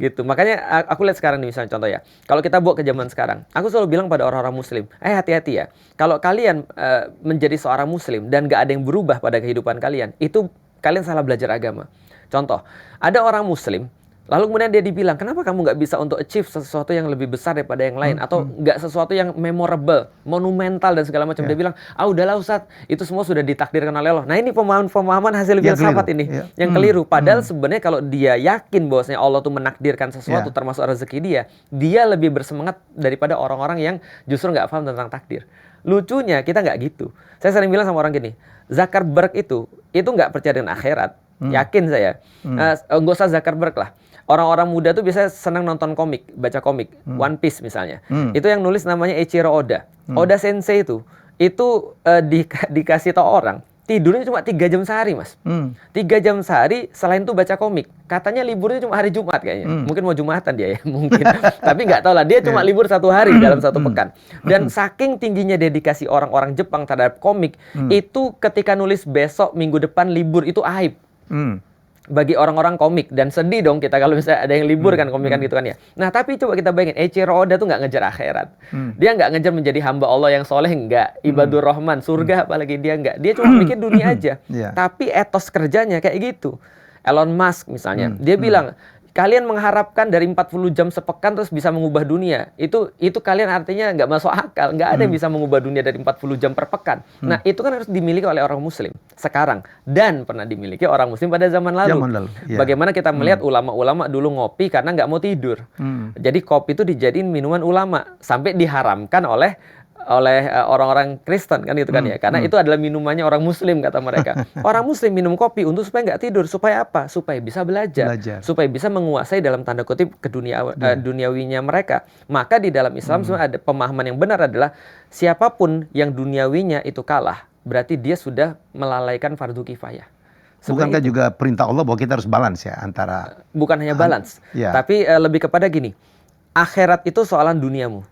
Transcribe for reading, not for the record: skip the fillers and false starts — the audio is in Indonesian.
Gitu. Makanya aku lihat sekarang nih misalnya contoh ya. Kalau kita bawa ke zaman sekarang, aku selalu bilang pada orang-orang muslim, hati-hati ya. Kalau kalian menjadi seorang muslim dan gak ada yang berubah pada kehidupan kalian, itu kalian salah belajar agama. Contoh, ada orang muslim, lalu kemudian dia dibilang, kenapa kamu nggak bisa untuk achieve sesuatu yang lebih besar daripada yang lain? Atau nggak sesuatu yang memorable, monumental dan segala macam. Dia bilang, udahlah Ustadz, itu semua sudah ditakdirkan oleh Allah. Nah ini pemahaman hasil filsafat ini, yang keliru. Padahal sebenarnya kalau dia yakin bahwasanya Allah tuh menakdirkan sesuatu, termasuk rezeki dia lebih bersemangat daripada orang-orang yang justru nggak paham tentang takdir. Lucunya kita nggak gitu. Saya sering bilang sama orang gini, Zuckerberg itu nggak percaya dengan akhirat. Yakin saya. Nggak usah Zuckerberg lah. Orang-orang muda tuh biasanya senang nonton komik, baca komik, One Piece misalnya. Itu yang nulis namanya Eiichiro Oda. Oda Sensei itu dikasih tau orang, tidurnya cuma 3 jam sehari, Mas. 3 jam sehari, selain itu baca komik. Katanya liburnya cuma hari Jumat kayaknya. Mungkin mau Jumatan dia ya, mungkin. Tapi nggak tahu lah, dia cuma libur 1 hari dalam 1 pekan. Dan saking tingginya dedikasi orang-orang Jepang terhadap komik, itu ketika nulis besok, minggu depan libur, itu aib. Bagi orang-orang komik, dan sedih dong kita kalau misalnya ada yang libur kan komik kan gitu kan ya. Nah tapi coba kita bayangin, Eiichiro Oda tuh nggak ngejar akhirat. Dia nggak ngejar menjadi hamba Allah yang soleh, nggak. Ibadur Rahman, surga apalagi dia nggak. Dia cuma mikir dunia aja. Tapi etos kerjanya kayak gitu. Elon Musk misalnya, dia bilang, kalian mengharapkan dari 40 jam sepekan terus bisa mengubah dunia. Itu kalian artinya nggak masuk akal. Nggak ada yang bisa mengubah dunia dari 40 jam per pekan. Nah itu kan harus dimiliki oleh orang muslim sekarang. Dan pernah dimiliki orang muslim pada zaman lalu. Bagaimana kita melihat ulama-ulama dulu ngopi karena nggak mau tidur. Jadi kopi itu dijadiin minuman ulama. Sampai diharamkan oleh orang-orang Kristen kan gitu kan ya, karena itu adalah minumannya orang Muslim kata mereka. Orang Muslim minum kopi untuk supaya nggak tidur, supaya apa? Supaya bisa belajar. Supaya bisa menguasai dalam tanda kutip duniawinya mereka. Maka di dalam Islam sebenarnya ada pemahaman yang benar adalah siapapun yang duniawinya itu kalah, berarti dia sudah melalaikan fardu kifayah. Bukankah juga perintah Allah bahwa kita harus balance ya antara... Bukan hanya balance, tapi lebih kepada gini, akhirat itu soalan duniamu.